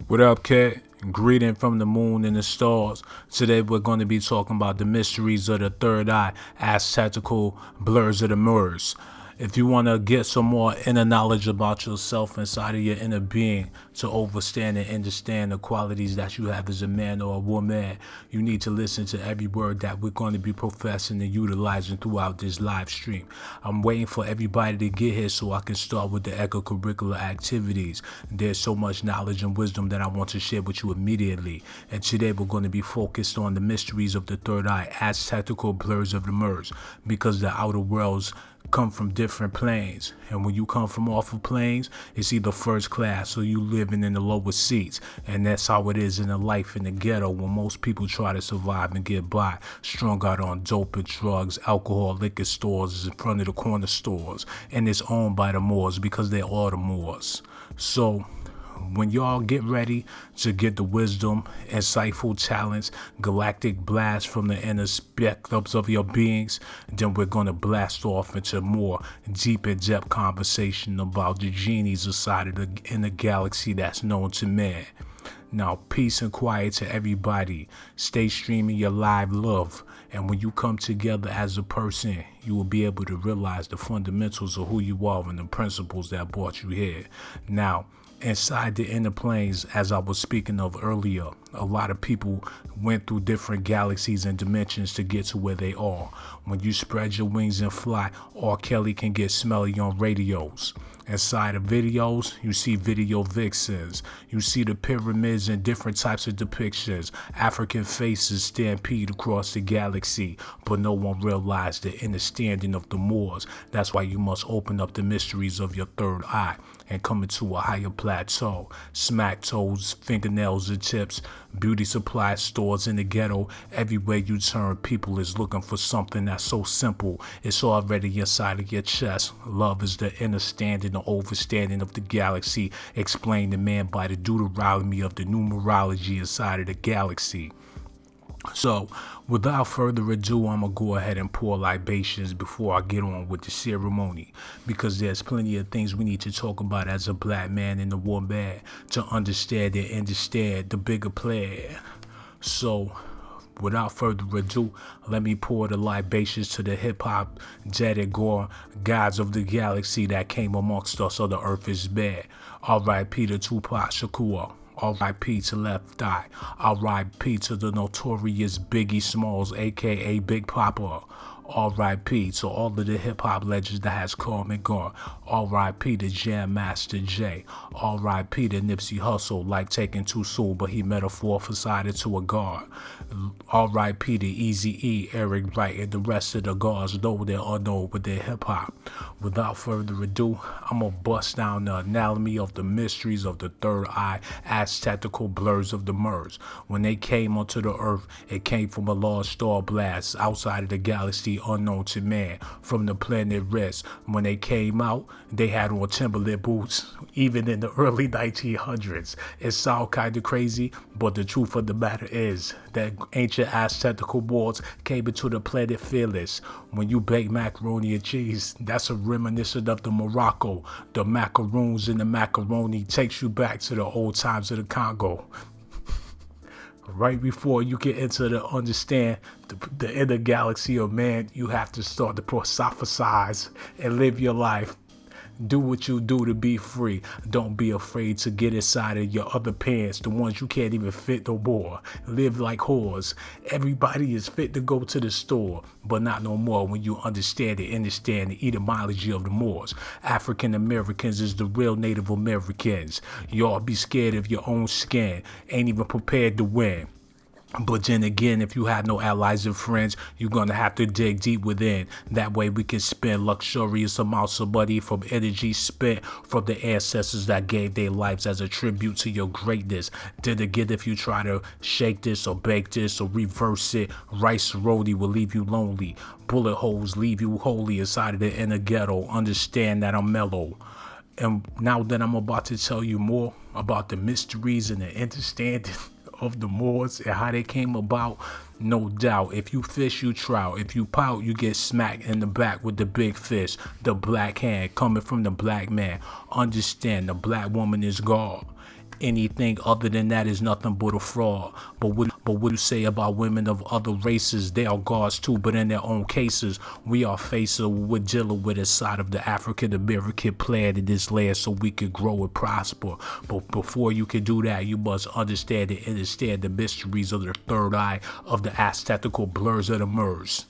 What up, kid? Greeting from the moon and the stars. Today we're going to be talking about the mysteries of the third eye, Aztectical, BLURS of the MOORS. If you want to get some more inner knowledge about yourself inside of your inner being to understand and understand the qualities that you have as a man or a woman, you need to listen to every word that we're going to be professing and utilizing throughout this live stream. I'm waiting for everybody to get here so I can start with the extracurricular activities. There's so much knowledge and wisdom that I want to share with you immediately. And today we're going to be focused on the mysteries of the third eye, Aztectical, BLURS of the MOORS, because the outer worlds come from different planes, and when you come from off of planes, it's either first class or you living in the lower seats. And that's how it is in the life in the ghetto, when most people try to survive and get by, strung out on dope and drugs, alcohol, liquor stores in front of the corner stores, and it's owned by the Moors because they are the Moors. So when y'all get ready to get the wisdom, insightful talents, galactic blast from the inner spectrums of your beings, then we're going to blast off into more deep in-depth conversation about the genies inside of the inner galaxy that's known to man. Now, peace and quiet to everybody. Stay streaming your live love. And when you come together as a person, you will be able to realize the fundamentals of who you are and the principles that brought you here. Now, inside the inner planes, as I was speaking of earlier, a lot of people went through different galaxies and dimensions to get to where they are. When you spread your wings and fly, R. Kelly can get smelly on radios. Inside of videos, you see video vixens. You see the pyramids and different types of depictions. African faces stampede across the galaxy, but no one realized the understanding of the Moors. That's why you must open up the mysteries of your third eye and come into a higher plateau. Smack toes, fingernails and tips, beauty supply stores in the ghetto. Everywhere you turn, people is looking for something that's so simple. It's already inside of your chest. Love is the understanding, the overstanding of the galaxy, explained to man by the Deuteronomy of the numerology inside of the galaxy. So, without further ado, I'm going to go ahead and pour libations before I get on with the ceremony, because there's plenty of things we need to talk about as a black man and a woman to understand the bigger plan. So, without further ado, let me pour the libations to the hip-hop dead and gone gods of the galaxy that came amongst us, or the earth is bare. R.I.P. to Tupac Shakur. R.I.P. to Left Eye. R.I.P. to the notorious Biggie Smalls, a.k.a. Big Papa. R.I.P. to all of the hip-hop legends that has come and gone. R.I.P. to Jam Master Jay. R.I.P. to Nipsey Hussle, like taking too soon, but he metamorphosized into a god. R.I.P. to Eazy-E, Eric Wright, and the rest of the gods, though they're unknown with their hip-hop. Without further ado, I'm going to bust down the anatomy of the mysteries of the third eye, Aztectical, BLURS of the MOORS. When they came onto the earth, it came from a large star blast outside of the galaxy unknown to man, from the planet Rest. When they came out, they had on Timberland boots, even in the early 1900s. It sounds kind of crazy, but the truth of the matter is that ancient Aztectical Moors came into the planet fearless. When you bake macaroni and cheese, that's a reminiscent of the Morocco. The macaroons and the macaroni takes you back to the old times of the Congo. Right before you get into the understand the inner galaxy of man, you have to start to prosophize and live your life. Do what you do to be free. Don't be afraid to get inside of your other pants, the ones you can't even fit no more. Live like whores. Everybody is fit to go to the store, but not no more when you understand the etymology of the Moors. African Americans is the real Native Americans. Y'all be scared of your own skin. Ain't even prepared to win. But then again, if you have no allies and friends, you're going to have to dig deep within. That way we can spend luxurious amounts of money from energy spent from the ancestors that gave their lives as a tribute to your greatness. Then again, if you try to shake this or bake this or reverse it, rice roti will leave you lonely. Bullet holes leave you holy inside of the inner ghetto. Understand that I'm mellow. And now that I'm about to tell you more about the mysteries and the understanding of the Moors and how they came about, no doubt, if you fish, you trout. If you pout, you get smacked in the back with the big fish. The black hand coming from the black man. Understand, the black woman is God. Anything other than that is nothing but a fraud. But what you say about women of other races? They are gods too, but in their own cases. We are facing with dealing with a side of the African American plan in this land so we can grow and prosper. But before you can do that, you must understand the mysteries of the third eye, of the Aztectical BLURS of the MOORS.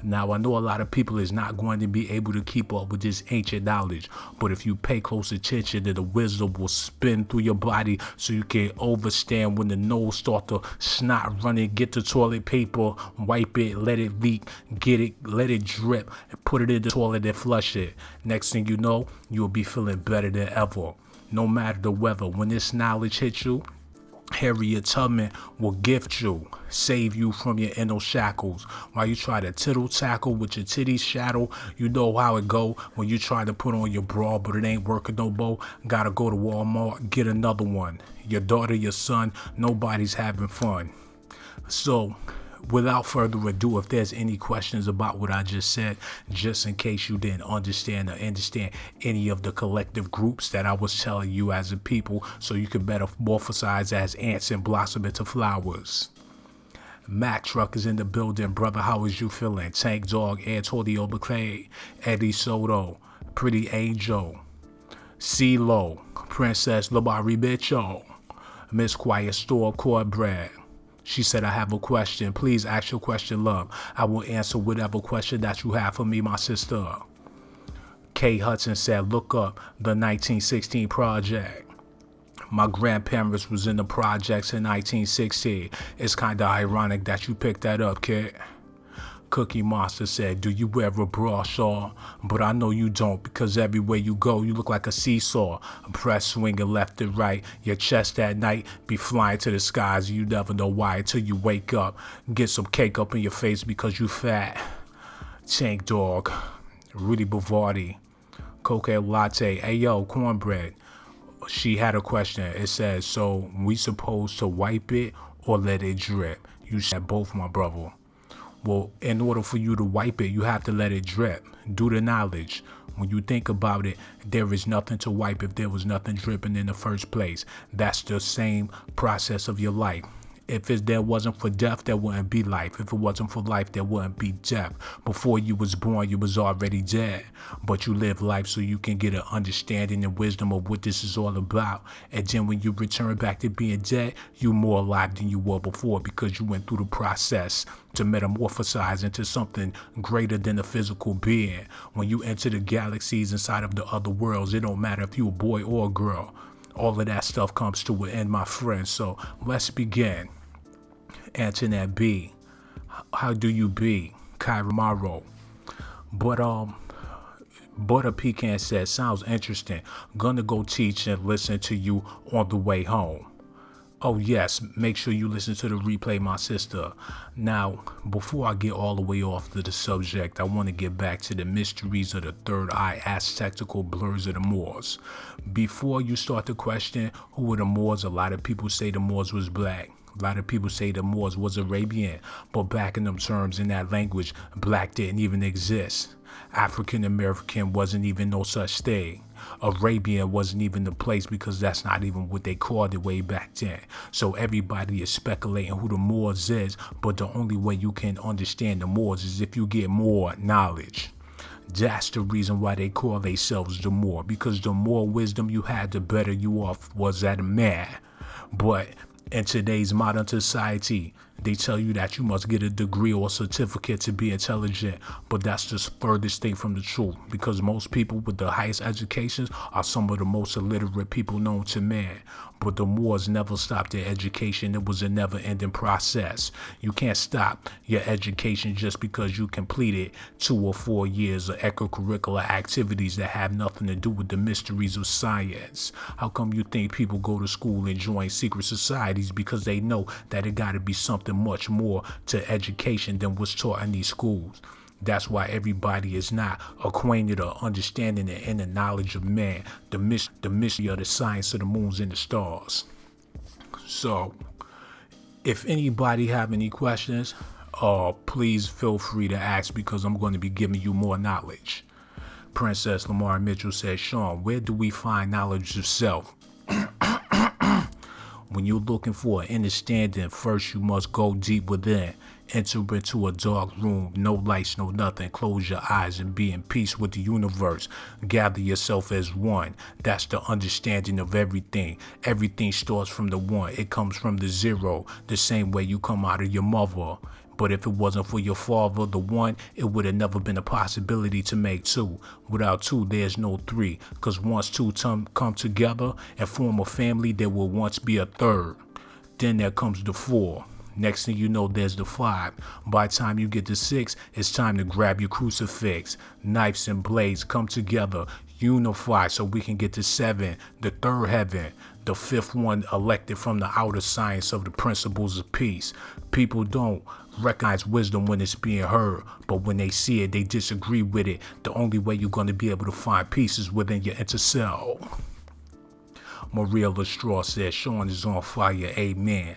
Now, I know a lot of people is not going to be able to keep up with this ancient knowledge, but if you pay close attention, then the wisdom will spin through your body so you can understand when the nose start to snot running, get the toilet paper, wipe it, let it leak, get it, let it drip, and put it in the toilet and flush it. Next thing you know, you'll be feeling better than ever. No matter the weather, when this knowledge hits you, Harriet Tubman will gift you, save you from your inner shackles. While you try to tittle tackle with your titties shadow, you know how it go when you try to put on your bra, but it ain't working no more. Gotta go to Walmart, get another one. Your daughter, your son, nobody's having fun. So, without further ado, if there's any questions about what I just said, just in case you didn't understand any of the collective groups that I was telling you as a people, so you can metamorphosize as ants and blossom into flowers. Mac Truck is in the building, brother. How is you feeling? Tank Dog, Antonio McClay, Eddie Soto, Pretty Angel, CeeLo, Princess Labari Mitchell, Miss Quiet Store Cornbread. She said, I have a question. Please ask your question, love. I will answer whatever question that you have for me, my sister. Kay Hudson said, look up the 1916 Project. My grandparents was in the projects in 1916. It's kind of ironic that you picked that up, kid. Cookie Monster said, do you wear a bra shawl? But I know you don't, because everywhere you go, you look like a seesaw. A breast swinging left and right. Your chest at night be flying to the skies. You never know why until you wake up. Get some cake up in your face because you fat. Tank Dog. Rudy Bavardi. Cocaine Latte. Hey, yo, Cornbread. She had a question. It says, so we supposed to wipe it or let it drip? You said both, my brother. Well, in order for you to wipe it, you have to let it drip. Do the knowledge. When you think about it, there is nothing to wipe if there was nothing dripping in the first place. That's the same process of your life. If there wasn't for death, there wouldn't be life. If it wasn't for life, there wouldn't be death. Before you was born, you was already dead. But you live life so you can get an understanding and wisdom of what this is all about. And then when you return back to being dead, you're more alive than you were before because you went through the process to metamorphosize into something greater than a physical being. When you enter the galaxies inside of the other worlds, it don't matter if you're a boy or a girl. All of that stuff comes to an end, my friend. So let's begin. Antoinette B. How do you be? Kyra Morrow. Butter Pecan said, sounds interesting. Gonna go teach and listen to you on the way home. Oh yes, make sure you listen to the replay, my sister. Now, before I get all the way off to the subject, I want to get back to the mysteries of the third eye, Aztectical BLURS of the Moors. Before you start to question who were the Moors, a lot of people say the Moors was black. A lot of people say the Moors was Arabian, but back in them terms, in that language, black didn't even exist. African American wasn't even no such thing. Arabian wasn't even the place because that's not even what they called it way back then. So everybody is speculating who the Moors is, but the only way you can understand the Moors is if you get more knowledge. That's the reason why they call themselves the Moor, because the more wisdom you had, the better you off was as a man. But in today's modern society, they tell you that you must get a degree or a certificate to be intelligent, but that's the furthest thing from the truth, because most people with the highest educations are some of the most illiterate people known to man. But the Moors never stopped their education. It was a never-ending process. You can't stop your education just because you completed 2 or 4 years of extracurricular activities that have nothing to do with the mysteries of science. How come you think people go to school and join secret societies? Because they know that it got to be something much more to education than what's taught in these schools. That's why everybody is not acquainted or understanding the inner knowledge of man, the mystery of the science of the moons and the stars. So, if anybody have any questions, please feel free to ask, because I'm going to be giving you more knowledge. Princess Lamar Mitchell says, Sean, where do we find knowledge of self? When you're looking for an understanding, first you must go deep within. Enter into a dark room, no lights, no nothing. Close your eyes and be in peace with the universe. Gather yourself as one. That's the understanding of everything. Everything starts from the one. It comes from the zero, the same way you come out of your mother. But if it wasn't for your father, the one, it would have never been a possibility to make two. Without two, there's no three. Because once two come together and form a family, there will once be a third. Then there comes the four. Next thing you know, there's the five. By the time you get to six, it's time to grab your crucifix. Knives and blades come together, unify so we can get to seven, the third heaven. The fifth one elected from the outer science of the principles of peace. People don't recognize wisdom when it's being heard, but when they see it, they disagree with it. The only way you're going to be able to find peace is within your intercell. Maria Lestraw says, Sean is on fire, amen.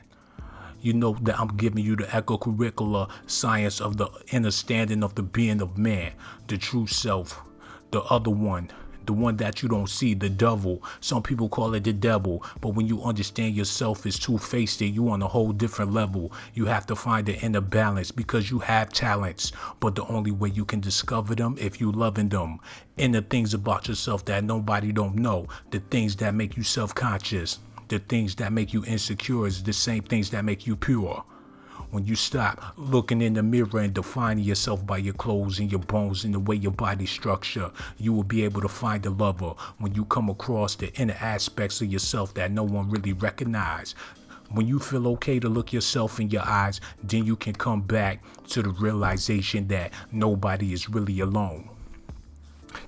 You know that I'm giving you the eco-curricular science of the understanding of the being of man, the true self, the other one, the one that you don't see, the devil. Some people call it the devil, but when you understand yourself is two-faced, you on a whole different level. You have to find the inner balance because you have talents, but the only way you can discover them if you loving them. Inner things about yourself that nobody don't know, the things that make you self-conscious. The things that make you insecure is the same things that make you pure. When you stop looking in the mirror and defining yourself by your clothes and your bones and the way your body structure, you will be able to find a lover. When you come across the inner aspects of yourself that no one really recognizes. When you feel okay to look yourself in your eyes, then you can come back to the realization that nobody is really alone.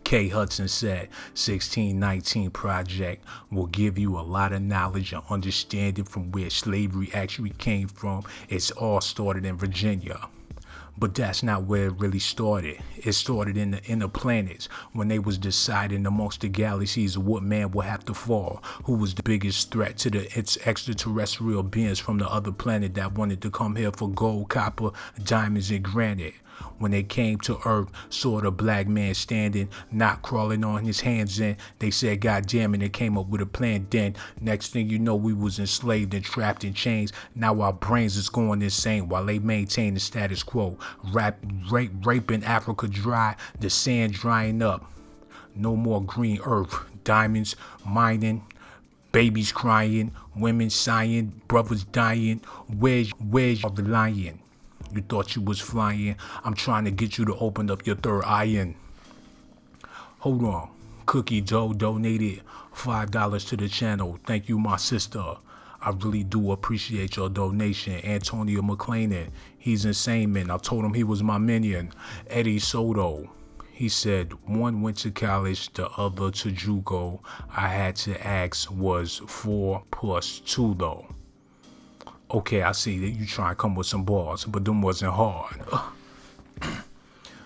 K. Hudson said, 1619 Project will give you a lot of knowledge and understanding from where slavery actually came from. It's all started in Virginia. But that's not where it really started. It started in the inner planets when they was deciding amongst the galaxies what man would have to fall, who was the biggest threat to its extraterrestrial beings from the other planet that wanted to come here for gold, copper, diamonds, and granite. When they came to Earth, saw the black man standing, not crawling on his hands in, they said, God damn it, and came up with a plan. Then, next thing you know, we was enslaved and trapped in chains. Now our brains is going insane while they maintain the status quo. Raping Africa dry, the sand drying up. No more green earth, diamonds, mining, babies crying, women sighing, brothers dying. Where's the lion? You thought you was flying. I'm trying to get you to open up your third eye in. Hold on. Cookie Dough donated $5 to the channel. Thank you, my sister. I really do appreciate your donation. Antonio McClain, he's insane, man. I told him he was my minion. Eddie Soto, he said one went to college, the other to JUCO. I had to ask, was 4 + 2 though? Okay, I see that you try to come with some bars, but them wasn't hard.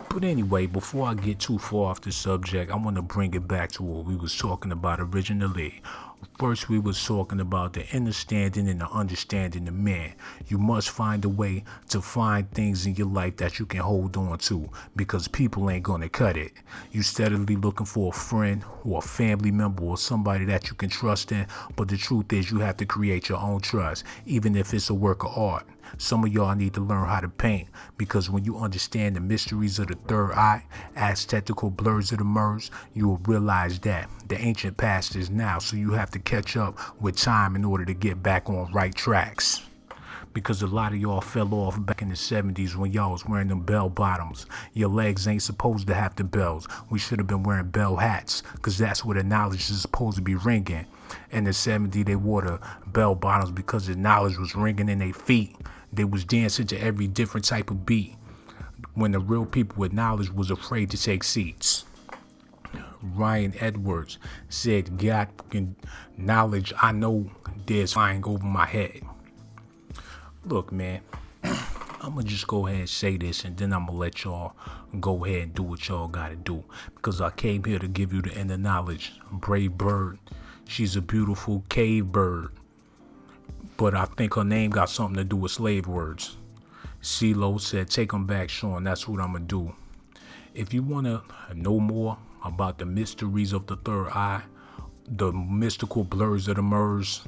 But anyway, before I get too far off the subject, I want to bring it back to what we was talking about originally. First, we was talking about the understanding and the understanding of man. You must find a way to find things in your life that you can hold on to because people ain't gonna cut it. You steadily looking for a friend or a family member or somebody that you can trust in, but the truth is you have to create your own trust, even if it's a work of art. Some of y'all need to learn how to paint because when you understand the mysteries of the third eye, Aztectical BLURS of the MOORS, you will realize that the ancient past is now, so you have to catch up with time in order to get back on right tracks. Because a lot of y'all fell off back in the 70s when y'all was wearing them bell bottoms. Your legs ain't supposed to have the bells. We should have been wearing bell hats because that's where the knowledge is supposed to be ringing. In the 70s, they wore the bell bottoms because the knowledge was ringing in their feet. They was dancing to every different type of beat when the real people with knowledge was afraid to take seats. Ryan Edwards said, God fucking knowledge, I know there's flying over my head. Look, man, I'm going to just go ahead and say this and then I'm going to let y'all go ahead and do what y'all got to do because I came here to give you the inner knowledge. Brave bird, she's a beautiful cave bird. But I think her name got something to do with slave words. CeeLo said, take them back, Sean. That's what I'm going to do. If you want to know more about the mysteries of the third eye, the mystical blurs of the MOORS,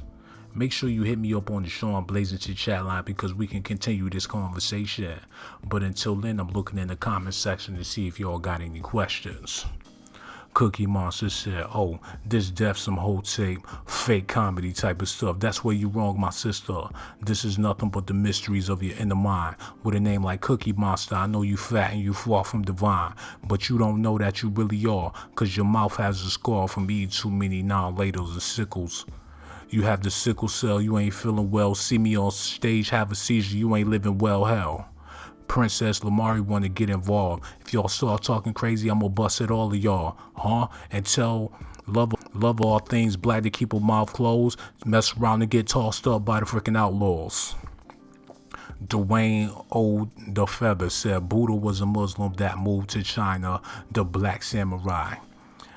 Make sure you hit me up on the Sean Blazington chat line because we can continue this conversation. But until then, I'm looking in the comment section to see if y'all got any questions. Cookie Monster said, oh, this death some whole tape, fake comedy type of stuff. That's where you wrong, my sister. This is nothing but the mysteries of your inner mind. With a name like Cookie Monster, I know you fat and you far from divine, but you don't know that you really are, cause your mouth has a scar from eating too many now-laters and sickles. You have the sickle cell, you ain't feeling well. See me on stage, have a seizure, you ain't living well, hell. Princess Lamari wanna get involved. If y'all start talking crazy, I'ma bust at all of y'all, huh? And tell love all things black to keep her mouth closed. Mess around and get tossed up by the freaking outlaws. Dwayne O. the Feather said Buddha was a Muslim that moved to China, the black samurai.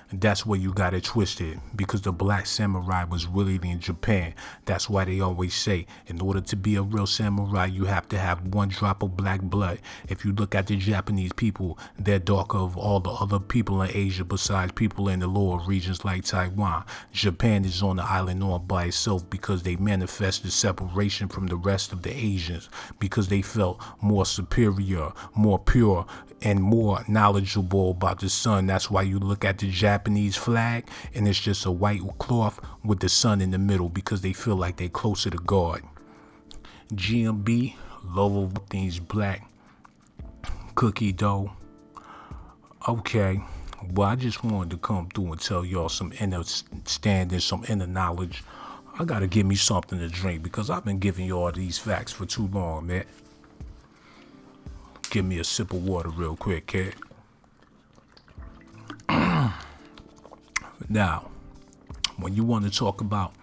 That's where you got it twisted, because the black samurai was really in Japan. That's why they always say, in order to be a real samurai, you have to have one drop of black blood. If you look at the Japanese people, they're darker of all the other people in Asia besides people in the lower regions like Taiwan. Japan is on the island all by itself because they manifested separation from the rest of the Asians, because they felt more superior, more pure, and more knowledgeable about the sun. That's why you look at the Japanese flag and it's just a white cloth with the sun in the middle, because they feel like they're closer to God. GMB, love of things black. Cookie dough. Okay, well, I just wanted to come through and tell y'all some inner standing, some inner knowledge. I gotta give me something to drink because I've been giving y'all these facts for too long, man. Give me a sip of water real quick, kid. Now, when you want to talk about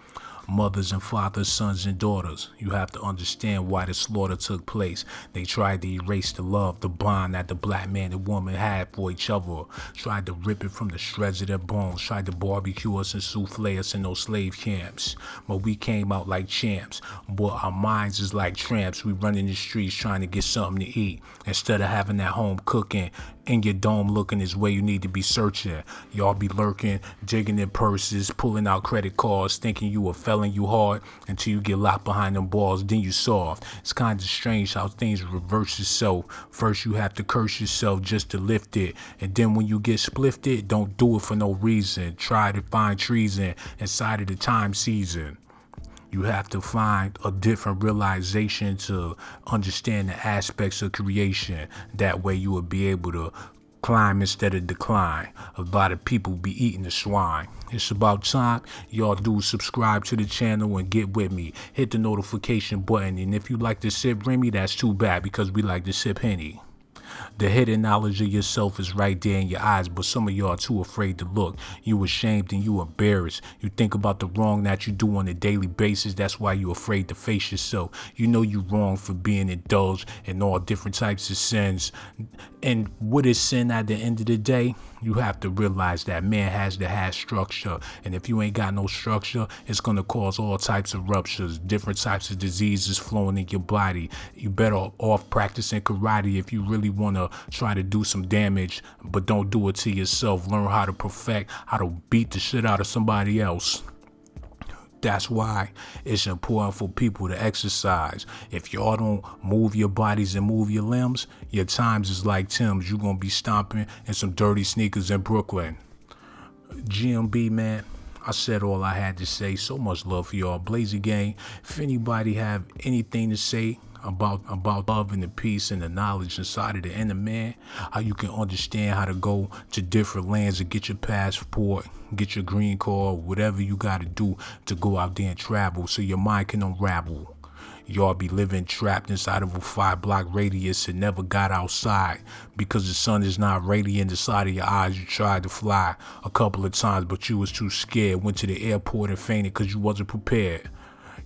mothers and fathers, sons and daughters, you have to understand why the slaughter took place. They tried to erase the love, the bond that the black man and woman had for each other. Tried to rip it from the shreds of their bones. Tried to barbecue us and souffle us in those slave camps. But we came out like champs. But our minds is like tramps. We run in the streets trying to get something to eat, instead of having that home cooking in your dome looking is where you need to be searching. Y'all be lurking, digging in purses, pulling out credit cards, thinking you a felon, you hard, until you get locked behind them balls, then you soft. It's kind of strange how things reverse itself. First you have to curse yourself just to lift it, and then when you get splifted, don't do it for no reason. Try to find treason inside of the time season. You have to find a different realization to understand the aspects of creation. That way you will be able to climb instead of decline. A lot of people be eating the swine. It's about time y'all do subscribe to the channel and get with me. Hit the notification button, and if you like to sip Remy, that's too bad, because we like to sip Henny. The hidden knowledge of yourself is right there in your eyes, but some of y'all are too afraid to look. You ashamed and you embarrassed. You think about the wrong that you do on a daily basis. That's why you afraid to face yourself. You know you wrong for being indulged in all different types of sins. And what is sin at the end of the day? You have to realize that man has to have structure. And if you ain't got no structure, it's going to cause all types of ruptures, different types of diseases flowing in your body. You better off practicing karate if you really want to try to do some damage, but don't do it to yourself. Learn how to perfect, how to beat the shit out of somebody else. That's why it's important for people to exercise. If y'all don't move your bodies and move your limbs, your times is like Tim's. You're going to be stomping in some dirty sneakers in Brooklyn. GMB, man, I said all I had to say. So much love for y'all. Blazer Gang, if anybody have anything to say about love and the peace and the knowledge inside of the inner man, how you can understand how to go to different lands and get your passport, get your green card, whatever you got to do to go out there and travel so your mind can unravel. Y'all be living trapped inside of a 5-block radius and never got outside because the sun is not radiant inside of your eyes. You tried to fly a couple of times, but you was too scared. Went to the airport and fainted because you wasn't prepared.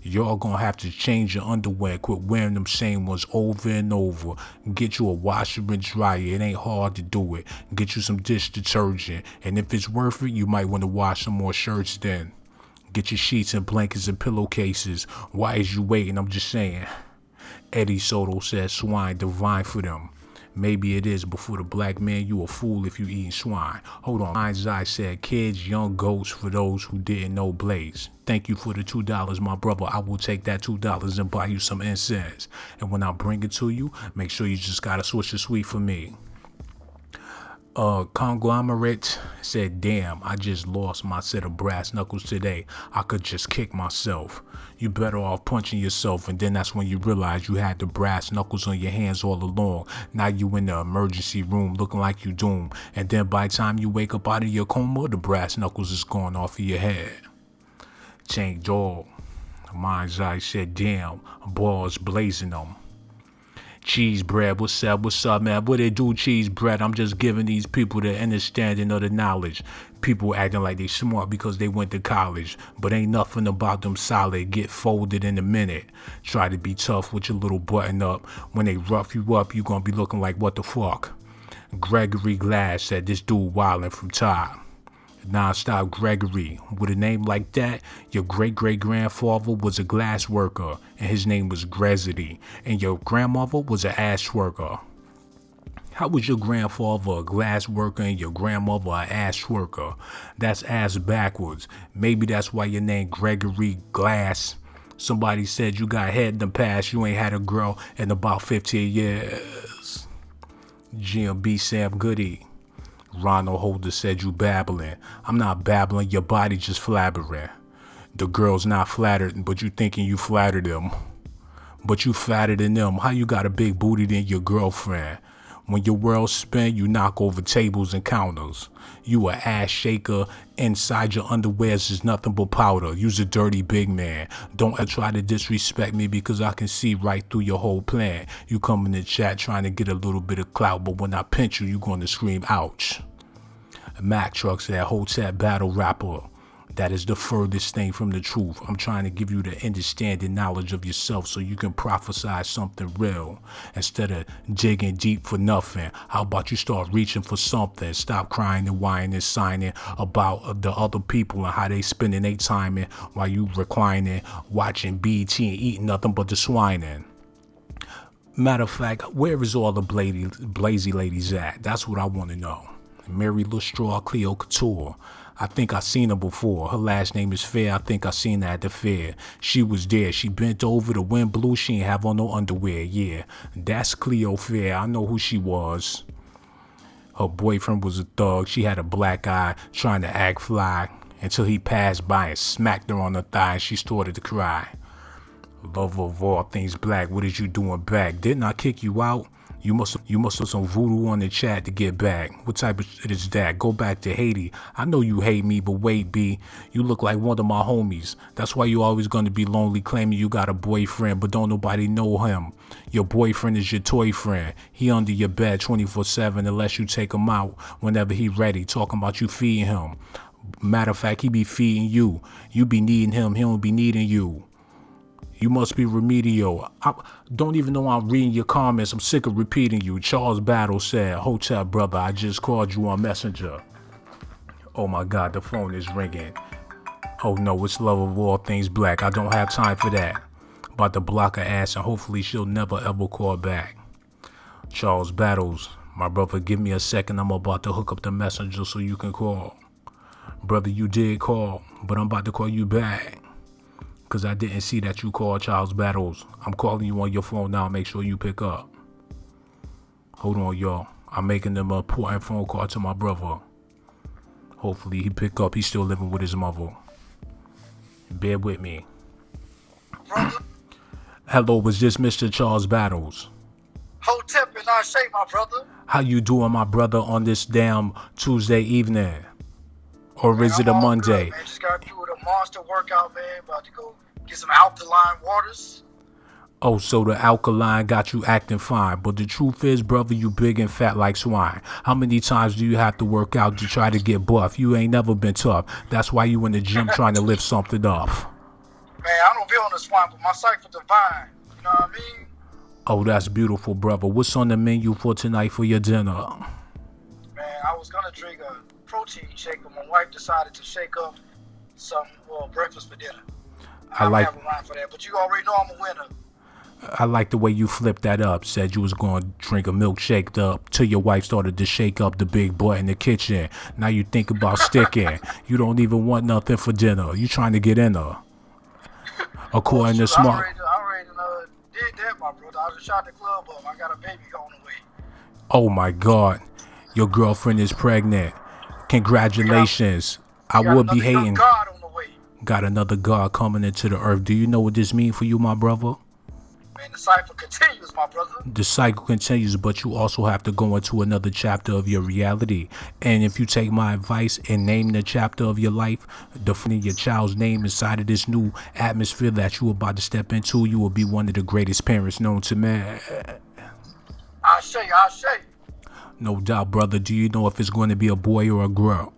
Y'all gonna have to change your underwear. Quit wearing them same ones over and over. Get you a washer and dryer. It ain't hard to do it. Get you some dish detergent. And if it's worth it, you might want to wash some more shirts then. Get your sheets and blankets and pillowcases. Why is you waiting? I'm just saying. Eddie Soto says swine divine for them. Maybe it is, but for the black man, you a fool if you eating swine. Hold on. Mind's Eye said, kids, young goats for those who didn't know Blaze. Thank you for the $2, my brother. I will take that $2 and buy you some incense. And when I bring it to you, make sure you just got a switch of sweet for me. Conglomerate said, damn, I just lost my set of brass knuckles today. I could just kick myself. You better off punching yourself, and then that's when you realize you had the brass knuckles on your hands all along. Now you in the emergency room looking like you doomed, and then by the time you wake up out of your coma, the brass knuckles is gone off of your head. Chain Dog. Mind's Eye said, damn, balls blazing them. Cheese bread, what's up, man? What they do, cheese bread? I'm just giving these people the understanding of the knowledge. People acting like they smart because they went to college, but ain't nothing about them solid. Get folded in a minute. Try to be tough with your little button up. When they rough you up, you gonna be looking like what the fuck? Gregory Glass said, this dude wildin' from top. Non-stop Gregory. With a name like that, your great-great-grandfather was a glass worker, and his name was Grezity, and your grandmother was an ash worker. How was your grandfather a glass worker and your grandmother an ash worker? That's ass backwards. Maybe that's why your name Gregory Glass. Somebody said you got head in the past, you ain't had a girl in about 15 years. GMB Sam Goody. Ronald Holder said you babbling. I'm not babbling, your body just flabbering. The girl's not flattered, but you thinking you flattered them. But you fatter than them. How you got a big booty than your girlfriend? When your world spin, you knock over tables and counters. You a ass shaker. Inside your underwears is nothing but powder. You's a dirty big man. Don't ever try to disrespect me because I can see right through your whole plan. You come in the chat trying to get a little bit of clout, but when I pinch you, you gonna scream ouch. Mac Truck said, Hotep battle rapper. That is the furthest thing from the truth. I'm trying to give you the understanding knowledge of yourself so you can prophesy something real instead of digging deep for nothing. How about you start reaching for something? Stop crying and whining and signing about the other people and how they spending their time in while you reclining, watching BT and eating nothing but the swining. Matter of fact, where is all the blazy ladies at? That's what I want to know. Mary Lestraw, Cleo Couture. I think I seen her before. Her last name is Fair. I think I seen her at the fair. She was there. She bent over, the wind blew. She ain't have on no underwear. Yeah, that's Cleo Fair. I know who she was. Her boyfriend was a thug. She had a black eye trying to act fly until he passed by and smacked her on the thigh and she started to cry. Love of all things black. What is you doing back? Didn't I kick you out? You must have some voodoo on the chat to get back. What type of shit is that? Go back to Haiti. I know you hate me, but wait, B. You look like one of my homies. That's why you always gonna be lonely, claiming you got a boyfriend, but don't nobody know him. Your boyfriend is your toy friend. He under your bed 24/7 unless you take him out whenever he ready. Talking about you feeding him. Matter of fact, he be feeding you. You be needing him. He don't be needing you. You must be remedial. I don't even know I'm reading your comments. I'm sick of repeating you. Charles Battle said, Hotel brother, I just called you on Messenger. Oh my God, the phone is ringing. Oh no, it's love of all things black. I don't have time for that. About to block her ass and hopefully she'll never ever call back. Charles Battles, my brother, give me a second. I'm about to hook up the messenger so you can call. Brother, you did call, but I'm about to call you back. Because I didn't see that you called Charles Battles. I'm calling you on your phone now. Make sure you pick up. Hold on, y'all. I'm making them an important phone call to my brother. Hopefully he pick up. He's still living with his mother. Bear with me. Brother? Hello, was this Mr. Charles Battles? Hotep and I say, my brother. How you doing, my brother, on this damn Tuesday evening? Or Man, is it a Monday? Good, man. Just got through with a monster workout, man. About to go get some alkaline waters. Oh, so the alkaline got you acting fine. But the truth is, brother, you big and fat like swine. How many times do you have to work out to try to get buff? You ain't never been tough. That's why you in the gym trying to lift something up. Man, I don't be on the swine, but my cipher divine. You know what I mean? Oh, that's beautiful, brother. What's on the menu for tonight for your dinner? Man, I was going to drink a protein shake, but my wife decided to shake up some breakfast for dinner. I like have a rhyme for that, but you already know I'm a winner. I like the way you flipped that up. Said you was going to drink a milkshake up till your wife started to shake up the big butt in the kitchen. Now you think about sticking. You don't even want nothing for dinner. You trying to get in her. Oh According to shoot, Smart. I already did that, my brother. I just shot the club up. I got a baby on the way. Oh my God, your girlfriend is pregnant. We got Congratulations. I we got would be another young hating. God on the way. Got another God coming into the earth. Do you know what this means for you, my brother? Man, the cipher continues, my brother. The cycle continues, but you also have to go into another chapter of your reality. And if you take my advice and name the chapter of your life, defining your child's name inside of this new atmosphere that you are about to step into, you will be one of the greatest parents known to man. I say. No doubt, brother. Do you know if it's going to be a boy or a girl?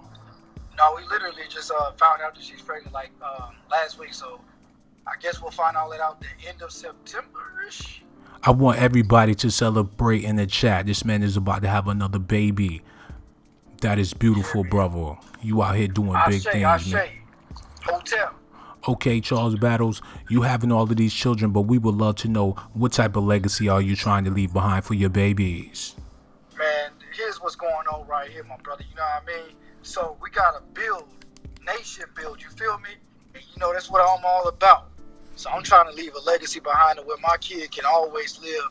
No, we literally just found out that she's pregnant like last week, so I guess we'll find all that out the end of September-ish. I want everybody to celebrate in the chat. This man is about to have another baby. That is Yeah, beautiful, man. brother. You out here doing big I things, man. say. Hotel. Okay, Charles Battles, you having all of these children, but we would love to know what type of legacy are you trying to leave behind for your babies? Man, here's what's going on right here, my brother. You know what I mean? So we gotta build, nation build, you feel me? And you know, that's what I'm all about. So I'm trying to leave a legacy behind where my kid can always live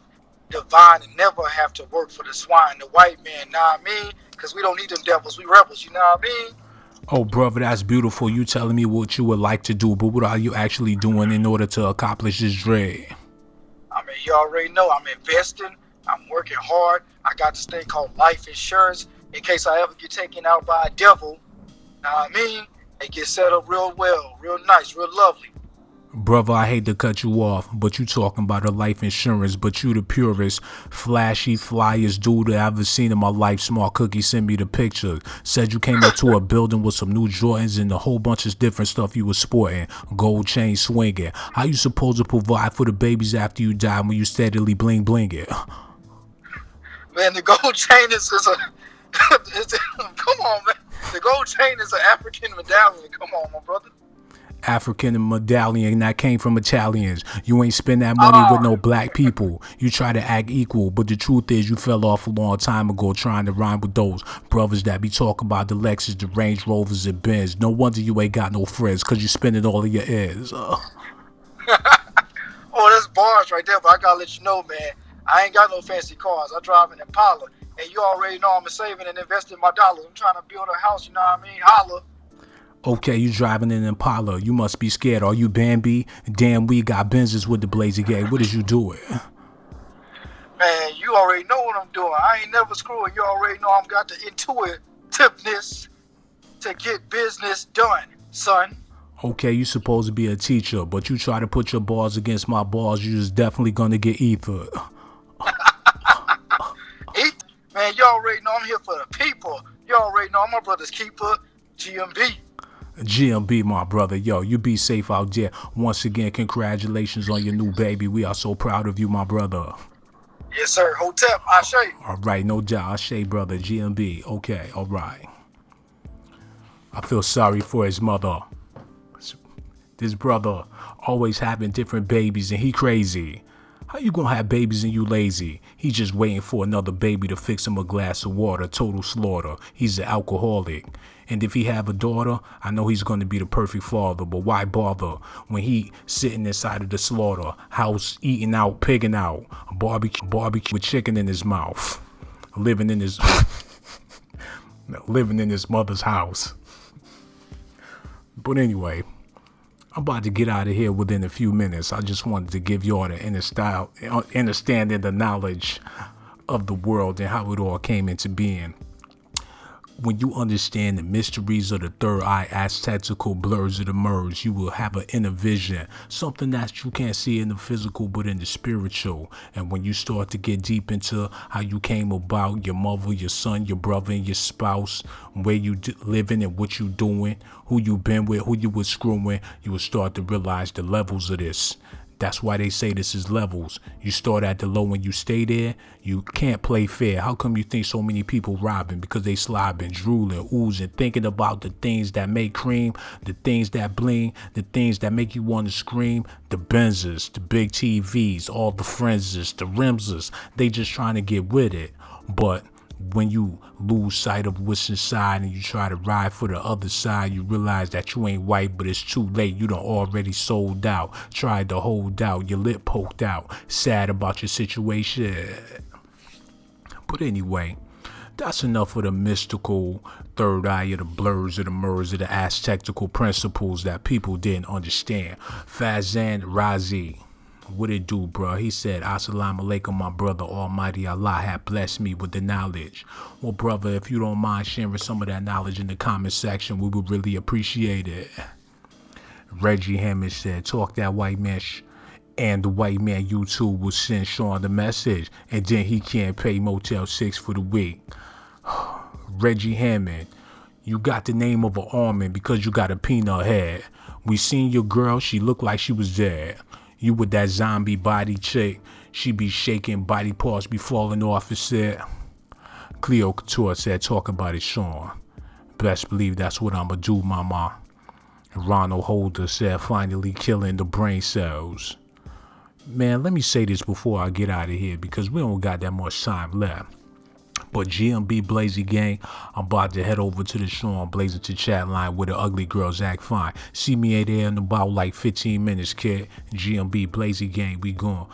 divine and never have to work for the swine, the white man, know what I mean? Because we don't need them devils, we rebels, you know what I mean? Oh, brother, that's beautiful. You telling me what you would like to do, but what are you actually doing in order to accomplish this dream? I mean, you already know I'm investing, I'm working hard. I got this thing called life insurance in case I ever get taken out by a devil. Know what I mean? It gets set up real well, real nice, real lovely. Brother, I hate to cut you off, but you talking about a life insurance, but you the purest, flashy, flyest dude I ever seen in my life. Smart Cookie sent me the picture. Said you came up to a building with some new Jordans and a whole bunch of different stuff you was sporting. Gold chain swinging. How you supposed to provide for the babies after you die when you steadily bling blinging? Man, the gold chain is a, come on, man. The gold chain is an African medallion. Come on, my brother. African medallion that came from Italians. You ain't spend that money with Ah, no black people. You try to act equal, but the truth is you fell off a long time ago trying to rhyme with those brothers that be talking about the Lexus, the Range Rovers, and Benz. No wonder you ain't got no friends, cause you spending all of your ends. oh, that's bars right there. But I gotta let you know, man. I ain't got no fancy cars. I drive an Impala, and you already know I'm saving and investing my dollars. I'm trying to build a house. You know what I mean? Holla. Okay, you driving an Impala. You must be scared. Are you Bambi? Damn, we got Benzes with the Blazer Gang. What is you doing? Man, you already know what I'm doing. I ain't never screwing. You already know I'm got the intuitiveness to get business done, son. Okay, you supposed to be a teacher, but you try to put your balls against my balls, you just definitely gonna get ether. Eat, man, you already know I'm here for the people. You already know I'm my brother's keeper, GMB. GMB, my brother. Yo, you be safe out there. Once again, congratulations on your new baby. We are so proud of you, my brother. Yes, sir. Hotep, Ashe. All right, no doubt. I say, brother, GMB. Okay, all right. I feel sorry for his mother. This brother always having different babies and he crazy. How you gonna have babies and you lazy? He just waiting for another baby to fix him a glass of water. Total slaughter. He's an alcoholic. And if he have a daughter, I know he's gonna be the perfect father. But why bother when he sitting inside of the slaughter house, eating out, pigging out, barbecue with chicken in his mouth, living in his living in his mother's house. But anyway, I'm about to get out of here within a few minutes. I just wanted to give y'all the understanding, the knowledge of the world and how it all came into being. When you understand the mysteries of the third eye, Aztectical blurs of the MOORS, you will have an inner vision, something that you can't see in the physical but in the spiritual. And when you start to get deep into how you came about, your mother, your son, your brother, and your spouse, where you living and what you doing, who you been with, who you was screwing, you will start to realize the levels of this. That's why they say this is levels. You start at the low and you stay there. You can't play fair. How come you think so many people robbing? Because they slobbing, drooling, oozing, thinking about the things that make cream, the things that bling, the things that make you want to scream. The Benzes, the big TVs, all the Frenzes, the Rimses. They just trying to get with it. But when you lose sight of what's inside and you try to ride for the other side, you realize that you ain't white, but it's too late. You done already sold out, tried to hold out, your lip poked out, sad about your situation. But anyway, that's enough of the mystical third eye of the blurs of the MOORS of the Aztectical principles that people didn't understand. Fazan Razi, what it do, bro? He said, Assalamu alaikum, my brother. Almighty Allah had blessed me with the knowledge. Well, brother, if you don't mind sharing some of that knowledge in the comment section, we would really appreciate it. Reggie Hammond said, talk that white man and the white man YouTube will send Sean the message, and then he can't pay Motel 6 for the week. Reggie Hammond, you got the name of an almond because you got a peanut head. We seen your girl, she looked like she was dead. You with that zombie body chick, she be shaking, body parts be falling off, it said. Cleo Couture said, talk about it, Sean. Best believe that's what I'ma do, mama. Ronald Holder said, finally killing the brain cells. Man, let me say this before I get out of here because we don't got that much time left. But GMB Blazy Gang, I'm about to head over to the Sean Blazington chat line where the ugly girls act fine. See me there in about like 15 minutes, kid. GMB Blazy Gang, we gone.